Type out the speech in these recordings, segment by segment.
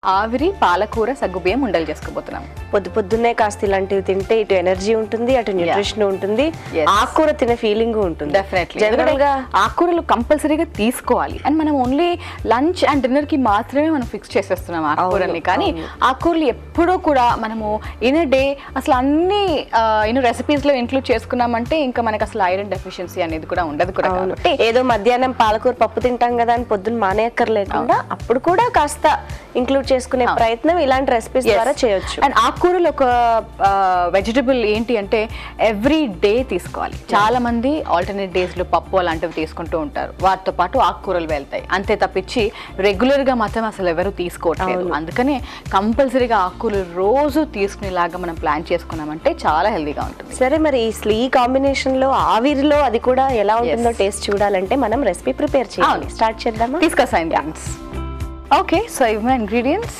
ఆవిరి పాలకూర సగ్గుబియ్యం ఉండలు చేసుకోబోతున్నాం. పొద్దున్నే కాస్త ఇలాంటివి తింటే ఇటు ఎనర్జీ ఉంటుంది, అటు న్యూట్రిషన్ ఉంటుంది, ఆకుకూర తినే ఫీలింగ్ ఉంటుంది. డెఫినెట్లీ జనరల్ గా ఆకుకూరలు కంపల్సరీగా తీసుకోవాలి. అండ్ మనం ఓన్లీ లంచ్ అండ్ డిన్నర్ కి మాత్రమే మనం ఫిక్స్ చేసేస్తున్నాం ఆకుకూరల్ని. కానీ ఆకుకూరలు ఎప్పుడూ కూడా మనము ఇన్ ఎ డే అసలు అన్ని రెసిపీస్ లో ఇంక్లూడ్ చేసుకున్నామంటే ఇంకా మనకి అసలు ఐరన్ డెఫిషియన్సీ అనేది కూడా ఉండదు కూడా. కాబట్టి ఏదో మధ్యాహ్నం పాలకూర పప్పు తింటాం కదా అని పొద్దున్న మానేయక్కర్లేకుండా అప్పుడు కూడా కాస్త ఇంక్లూడ్ చేసుకునే ప్రయత్నం ఇలాంటి రెసిపీస్ ద్వారా చేయొచ్చు. అండ్ ఆకుకూరలు ఒక వెజిటబుల్ ఏంటి అంటే ఎవ్రీ డే తీసుకోవాలి. చాలా మంది ఆల్టర్నేట్ డేస్ లో పప్పు అలాంటివి తీసుకుంటూ ఉంటారు, వాటితో పాటు ఆకుకూరలు వెళ్తాయి అంతే తప్పించి రెగ్యులర్ గా మాత్రం అసలు ఎవరు తీసుకోవట్లేదు. అందుకనే కంపల్సరీగా ఆకుకూరలు రోజు తీసుకునేలాగా మనం ప్లాన్ చేసుకున్నామంటే చాలా హెల్దీగా ఉంటుంది. సరే, మరి ఈ కాంబినేషన్ లో ఆవిరిలో అది కూడా ఎలా ఉంటుందో టేస్ట్ చూడాలంటే మనం రెసిపీ ప్రిపేర్ చేయాలి. స్టార్ట్ చేద్దామా? తీసుకొస్తాయి. ఓకే, సో ఇవి ఇంగ్రీడియంట్స్.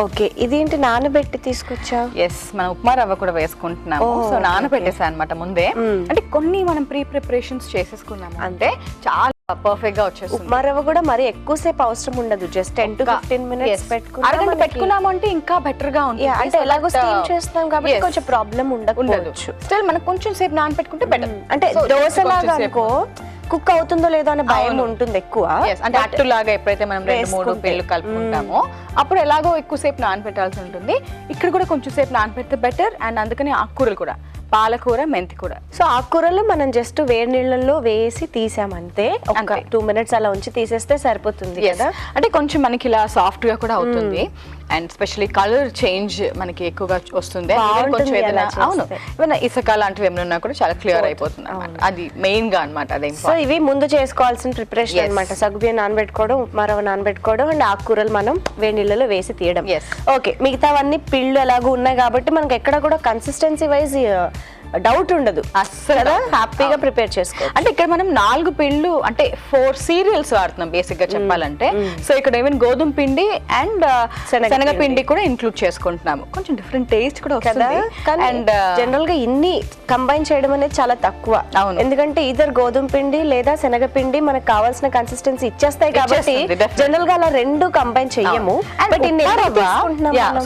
ఓకే, ఇదేంటి నానబెట్టి తీసుకొచ్చా? ఎస్, మనం ఉప్మా రవ్వ కూడా వేసుకుంటున్నాము. సో నానబెట్టేసా అనమాట ముందే. అంటే కొన్ని మనం ప్రీ ప్రిపరేషన్స్ చేసేసుకున్నాము అంటే చాలా పర్ఫెక్ట్ గా వచ్చేస్తుంది. ఉప్మా రవ్వ కూడా మరి ఎక్కువసేపు అవసరం ఉండదు, జస్ట్ 10 to 15 minutes అరగంట పెట్టుకున్నాము అంటే ఇంకా బెటర్ గా ఉంటుంది. అంటే ఎలాగో స్టీమ్ చేస్తున్నాం కాబట్టి కొంచెం ప్రాబ్లం ఉండదు. స్టిల్ మనకు కొంచెం సేపు నానబెట్టుకుంటే బెటర్. అంటే దోశలాగా అనుకో కుక్ అవుతుందో లేదో అనే భయం ఉంటుంది ఎక్కువ. అంటే అట్టులాగా ఎప్పుడైతే మనం 2-3 పిల్లు కలుపుకుంటామో అప్పుడు ఎలాగో ఎక్కువసేపు నానబెట్టాల్సి ఉంటుంది. ఇక్కడ కూడా కొంచెం సేపు నానబెడితే బెటర్. అండ్ అందుకని ఆకుకూరలు కూడా పాలకూర, మెంతికూర. సో ఆకుకూరలు మనం జస్ట్ వేడి నీళ్ళల్లో వేసి తీసామంతే, ఒక 2 minutes అలా ఉంచి తీసేస్తే సరిపోతుంది కదా. అంటే కొంచెం మనకి ఇలా సాఫ్ట్ గా కూడా అవుతుంది. అండ్ స్పెషల్లీ కలర్ చేంజ్ మనకి ఎక్కువగా వస్తుంది. కొంచెం ఏదైనా ఏమైనా ఇసుక లాంటివి ఏమైనా ఉన్నా కూడా చాలా క్లియర్ అయిపోతుంది అనమాట. అది మెయిన్ గా అనమాట. అదే సో ఇవి ముందు చేసుకోవాల్సిన ప్రిపరేషన్ అనమాట. సగ్గుబియ్యం నానబెట్టుకోవడం, ఉప్మా రవ్వ నానబెట్టుకోవడం, అండ్ ఆకుకూరలు మనం వేడి నీళ్ళలో వేసి తీయడం. ఓకే, మిగతావన్నీ పిళ్ళు ఎలాగో ఉన్నాయి కాబట్టి మనకి ఎక్కడ కూడా కన్సిస్టెన్సీ వైజ్ డౌట్ ఉండదు, అస్సలు హ్యాపీగా ప్రిపేర్ చేసుకోవచ్చు. అంటే ఇక్కడ మనం 4 పిళ్ళు అంటే 4 సీరియల్స్ వాడుతున్నాం బేసిక్ గా చెప్పాలంటే. సో ఇక్కడ ఈవెన్ గోధుమ పిండి అండ్ శనగపిండి కూడా ఇంక్లూడ్ చేసుకుంటున్నాము. కొంచెం డిఫరెంట్ టేస్ట్ కూడా వస్తుంది. అండ్ జనరల్ గా ఇన్ని కంబైన్ చేయడం అనేది చాలా తక్కువ. ఎందుకంటే ఇద్దరు గోధుమ పిండి లేదా శనగపిండి మనకు కావాల్సిన కన్సిస్టెన్సీ ఇచ్చేస్తాయి కాబట్టి జనరల్ గా అలా 2 కంబైన్ చెయ్యము. బట్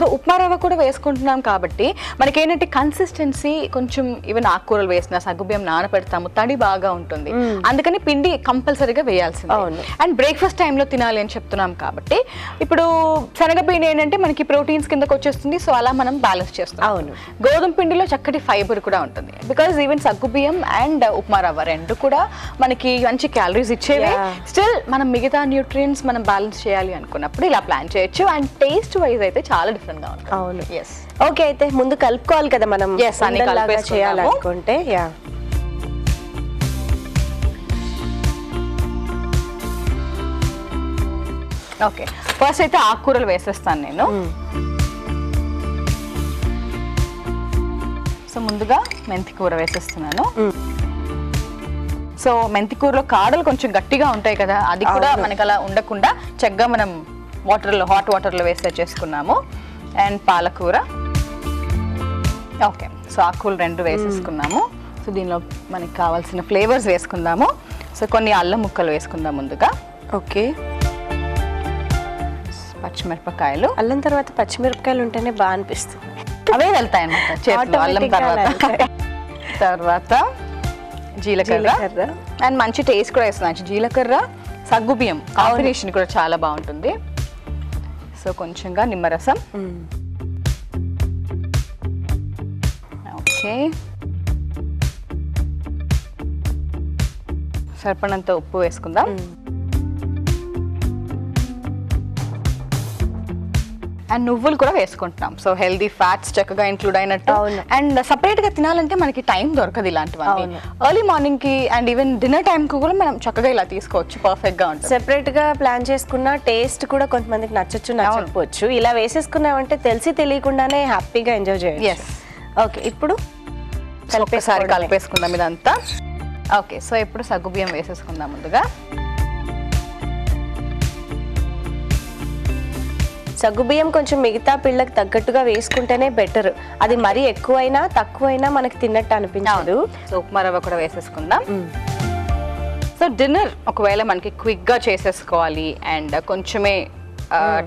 సో ఉప్మా రవ్వ కూడా వేసుకుంటున్నాం కాబట్టి మనకి ఏంటంటే కన్సిస్టెన్సీ కొంచెం ఈవెన్ ఆకుకూరలు వేసిన సగ్గుబియ్యం నానపెడతాము, తడి బాగా ఉంటుంది. అందుకని పిండి కంపల్సరీగా వేయాల్సింది. అండ్ బ్రేక్ఫాస్ట్ టైంలో తినాలి అని చెప్తున్నాం కాబట్టి ఇప్పుడు శనగపిండి ఏంటంటే మనకి ప్రోటీన్స్ కిందకి వచ్చేస్తుంది. సో అలా మనం బ్యాలెన్స్ చేస్తాం. గోధుమ పిండిలో చక్కటి ఫైబర్ కూడా ఉంటుంది. బికాస్ ఈవెన్ సగ్గుబియ్యం అండ్ ఉప్మా రవ్వ 2 కూడా మనకి మంచి క్యాలరీస్ ఇచ్చేవి. స్టిల్ మనం మిగతా న్యూట్రియంట్స్ మనం బ్యాలెన్స్ చేయాలి అనుకున్నప్పుడు ఇలా ప్లాన్ చేయొచ్చు. అండ్ టేస్ట్ వైజ్ అయితే చాలా డిఫరెంట్ గా ఉంటుంది. అవును. ఓకే, అయితే ముందు కలుపుకోవాలి కదా మనం. అన్ని చేయాలనుకుంటే ఓకే, ఫస్ట్ అయితే ఆకుకూరలు వేసేస్తాను నేను. సో ముందుగా మెంతి కూర వేసేస్తున్నాను. సో మెంతి కూరలో కాడలు కొంచెం గట్టిగా ఉంటాయి కదా, అది కూడా మనకి అలా ఉండకుండా చక్కగా మనం హాట్ వాటర్లో వేస్తే చేసుకున్నాము. అండ్ పాలకూర. ఓకే, సో ఆకుకూరలు 2 వేసేసుకున్నాము. సో దీనిలో మనకి కావాల్సిన ఫ్లేవర్స్ వేసుకుందాము. సో కొన్ని అల్లం ముక్కలు వేసుకుందాం ముందుగా. ఓకే, పచ్చిమిరపకాయలు. అల్లం తర్వాత పచ్చిమిరపకాయలు ఉంటేనే బాగా అనిపిస్తుంది. అవే వెళ్తాయి అన్నమాట చేతిలో అల్లం తర్వాత జీలకర్ర. అండ్ మంచి టేస్ట్ కూడా వేస్తుంది. జీలకర్ర సగ్గుబియ్యం కాంబినేషన్ కూడా చాలా బాగుంటుంది. సో కొంచెంగా నిమ్మరసం. ఓకే, సరిపడినంత ఉప్పు వేసుకుందాం. అండ్ నువ్వులు కూడా వేసుకుంటున్నాం. సో హెల్దీ ఫ్యాట్స్ చక్కగా ఇంక్లూడ్ అయినట్టు. అండ్ సపరేట్ గా తినాలంటే మనకి టైం దొరకదు ఇలాంటివన్నీ. ఎర్లీ మార్నింగ్ కి అండ్ ఈవెన్ డిన్నర్ టైం కి కూడా మనం చక్కగా ఇలా తీసుకోవచ్చు, పర్ఫెక్ట్ గా ఉంటుంది. సెపరేట్ గా ప్లాన్ చేసుకున్న టేస్ట్ కూడా కొంతమందికి నచ్చకపోవచ్చు. ఇలా వేసేసుకున్నామంటే తెలిసి తెలియకుండానే హ్యాపీగా ఎంజాయ్ చేయొచ్చు. ఓకే, ఇప్పుడు ఒకసారి కలిపేసుకుందాం ఇదంతా. ఓకే, సో ఇప్పుడు సగ్గుబియ్యం వేసేసుకుందాం ముందుగా. సగ్గుబియ్యం కొంచెం మిగతా పిల్లకి తగ్గట్టుగా వేసుకుంటేనే బెటర్. అది మరీ ఎక్కువైనా తక్కువైనా మనకి తిన్నట్టు అనిపించదు. సో ఉప్మా రవ్వ కూడా వేసేసుకుందాం. సో డిన్నర్ ఒకవేళ మనకి క్విక్గా చేసేసుకోవాలి అండ్ కొంచెమే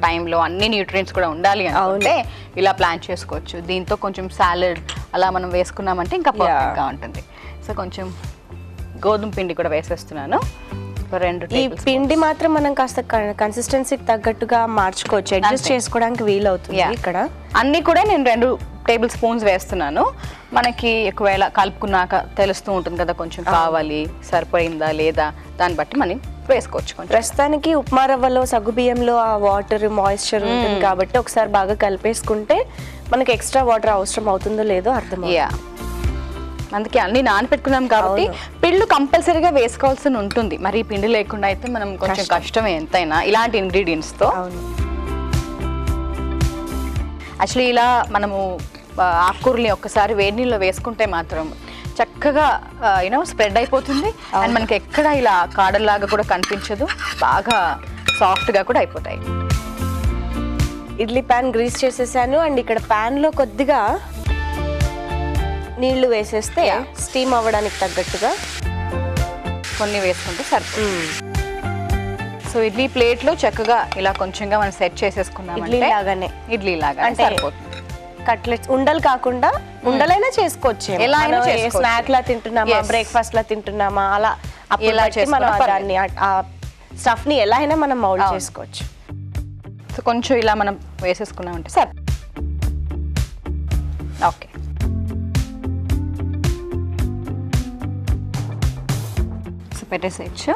టైంలో అన్ని న్యూట్రియంట్స్ కూడా ఉండాలి అంటే ఇలా ప్లాన్ చేసుకోవచ్చు. దీంతో కొంచెం సాలడ్ అలా మనం వేసుకున్నామంటే ఇంకా పర్ఫెక్ట్ గా ఉంటుంది. సో కొంచెం గోధుమ పిండి కూడా వేసేస్తున్నాను. ఈ పిండి మాత్రం మనం కాస్త కన్సిస్టెన్సీకి తగ్గట్టుగా మార్చుకోవచ్చు, అడ్జస్ట్ చేసుకోవడానికి వీలవుతుంది. ఇక్కడ అన్ని కూడా నేను 2 టేబుల్ స్పూన్స్ వేస్తున్నాను. మనకి ఒకవేళ కలుపుకున్నాక తెలుస్తూ ఉంటుంది కదా కొంచెం కావాలి, సరిపోయిందా లేదా, దాన్ని బట్టి మనం వేసుకోవచ్చు. ప్రస్తుతానికి ఉప్మా రవ్వలో సగ్గుబియ్యంలో ఆ వాటర్ మాయిశ్చర్ ఉంటుంది కాబట్టి ఒకసారి బాగా కలిపేసుకుంటే మనకి ఎక్స్ట్రా వాటర్ అవసరం అవుతుందో లేదో అర్థం. అందుకే అన్ని నానపెట్టుకున్నాం కాబట్టి పిండి కంపల్సరీగా వేసుకోవాల్సి ఉంటుంది. మరి పిండి లేకుండా అయితే మనం కొంచెం కష్టమే ఎంతైనా ఇలాంటి ఇంగ్రీడియంట్స్ తో. యాక్చువల్లీ ఇలా మనము ఆకుకూరని ఒక్కసారి వేడి నీళ్ళలో వేసుకుంటే మాత్రం చక్కగా స్ప్రెడ్ అయిపోతుంది. అండ్ మనకి ఎక్కడ ఇలా కాడల్లాగా కూడా కనిపించదు, బాగా సాఫ్ట్ గా కూడా అయిపోతాయి. ఇడ్లీ ప్యాన్ గ్రీస్ చేసేసాను. అండ్ ఇక్కడ ప్యాన్ లో కొద్దిగా నీళ్లు వేసేస్తే స్టీమ్ అవ్వడానికి తగ్గట్టుగా కొన్ని వేసుకుంటే సరిపోతుంది. సో ఇడ్లీ ప్లేట్ లో చక్కగా ఇలా కొంచెంగా మనం సెట్ చేసేసుకున్నాం. ఇడ్లీ లాగా అంటే కట్లెట్స్ ఉండలు కాకుండా ఉండలైనా చేసుకోవచ్చు. ఎలా స్నాక్ లా తింటున్నామా, బ్రేక్ఫాస్ట్ లా తింటున్నామా, అలా దాన్ని ఆ స్టఫ్ ని ఎలా అయినా మనం మౌల్డ్ చేసుకోవచ్చు. సో కొంచెం ఇలా మనం వేసేసుకున్నామంటే సరే. ఓకే, సో పెట్టేసేయచ్చు.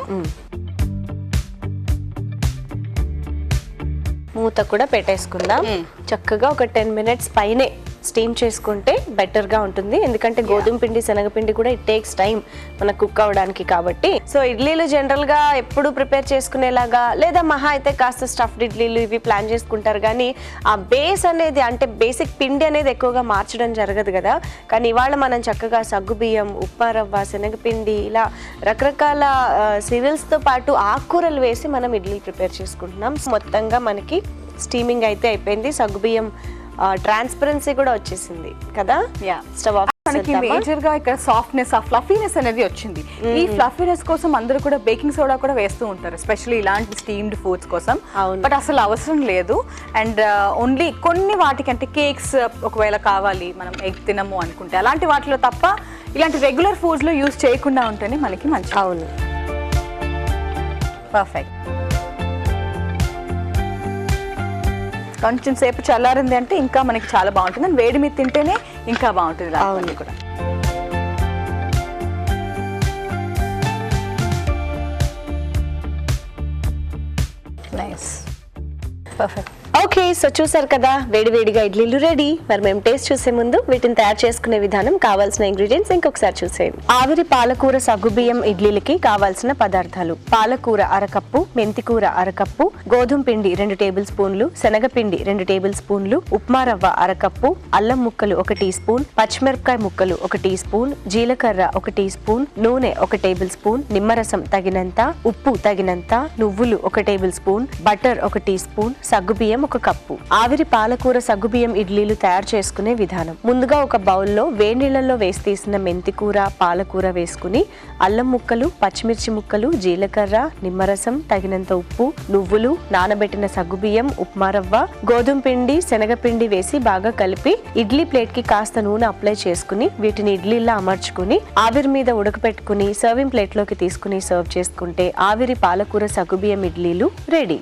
మూత కూడా పెట్టేసుకుందాం. చక్కగా ఒక 10 minutes పైనే స్టీమ్ చేసుకుంటే బెటర్ గా ఉంటుంది. ఎందుకంటే గోధుమ పిండి శనగపిండి కూడా ఇట్ టేక్స్ టైం మనకు కుక్ అవ్వడానికి కాబట్టి. సో ఇడ్లీలు జనరల్ గా ఎప్పుడు ప్రిపేర్ చేసుకునేలాగా లేదా మహా అయితే కాస్త స్టఫ్డ్ ఇడ్లీలు ఇవి ప్లాన్ చేసుకుంటారు, కానీ ఆ బేస్ అనేది అంటే బేసిక్ పిండి అనేది ఎక్కువగా మార్చడం జరగదు కదా. కానీ ఇవాళ మనం చక్కగా సగ్గుబియ్యం, ఉప్మా రవ్వ, శనగపిండి ఇలా రకరకాల సిరియల్స్ తో పాటు ఆకుకూరలు వేసి మనం ఇడ్లీలు ప్రిపేర్ చేసుకుంటున్నాం. మొత్తంగా మనకి స్టీమింగ్ అయితే అయిపోయింది. సగ్గుబియ్యం ట్రాన్స్పరెన్సీ కూడా వచ్చేసింది కదా. Stove off. మనకి మేజర్ గా ఇక్కడ సాఫ్ట్నెస్, ఆ ఫ్లఫీనెస్ అనేది వచ్చింది. ఈ ఫ్లఫీనెస్ కోసం అందరూ కూడా బేకింగ్ సోడా కూడా వేస్తూ ఉంటారు, ఎస్పెషల్లీ ఇలాంటి స్టీమ్డ్ ఫుడ్స్ కోసం. బట్ అసలు అవసరం లేదు. అండ్ ఓన్లీ కొన్ని వాటికి అంటే కేక్స్ ఒకవేళ కావాలి, మనం ఎగ్ తినము అనుకుంటే అలాంటి వాటిలో తప్ప ఇలాంటి రెగ్యులర్ ఫుడ్స్ లో యూజ్ చేయకుండా ఉంటేనే మనకి మంచి. అవును, పర్ఫెక్ట్. కొంచెం సేపు చల్లారింది అంటే ఇంకా మనకి చాలా బాగుంటుంది. అండ్ వేడి మీద తింటేనే ఇంకా బాగుంటుంది. అవును కూడా. Nice, perfect. ఓకే, సో చూసారు కదా వేడివేడిగా ఇడ్లీలు రెడీ. మరి మేము టేస్ట్ చూసే ముందు వీటిని తయారు చేసుకునే విధానం, కావాల్సిన ఇంగ్రీడియంట్స్ ఇంకొకసారి చూసేయండి. ఆవిరి పాలకూర సగ్గుబియ్యం ఇడ్లీలకి కావాల్సిన పదార్థాలు: పాలకూర 1 కప్పు, మెంతికూర 1 కప్పు, గోధుమ పిండి 2 టేబుల్ స్పూన్లు, శనగపిండి 2 టేబుల్ స్పూన్లు, ఉప్మా రవ్వ 1 కప్పు, అల్లం ముక్కలు 1 టీ స్పూన్, పచ్చిమిరపకాయ ముక్కలు 1 టీ స్పూన్, జీలకర్ర 1 టీ స్పూన్, నూనె 1 టేబుల్ స్పూన్, నిమ్మరసం తగినంత, ఉప్పు తగినంత, నువ్వులు 1 tablespoon, butter 1 teaspoon, సగ్గుబియ్యం 1 కప్పు. ఆవిరి పాలకూర సగ్గుబియ్యం ఇడ్లీలు తయారు చేసుకునే విధానం: ముందుగా ఒక బౌల్లో వేడి నీళ్ళల్లో వేసి తీసిన మెంతికూర, పాలకూర వేసుకుని అల్లం ముక్కలు, పచ్చిమిర్చి ముక్కలు, జీలకర్ర, నిమ్మరసం, తగినంత ఉప్పు, నువ్వులు, నానబెట్టిన సగ్గుబియ్యం, ఉప్మా రవ్వ, గోధుమ పిండి, శనగపిండి వేసి బాగా కలిపి ఇడ్లీ ప్లేట్ కి కాస్త నూనె అప్లై చేసుకుని వీటిని ఇడ్లీలా అమర్చుకుని ఆవిరి మీద ఉడకపెట్టుకుని సర్వింగ్ ప్లేట్ లోకి తీసుకుని సర్వ్ చేసుకుంటే ఆవిరి పాలకూర సగ్గుబియ్యం ఇడ్లీలు రెడీ.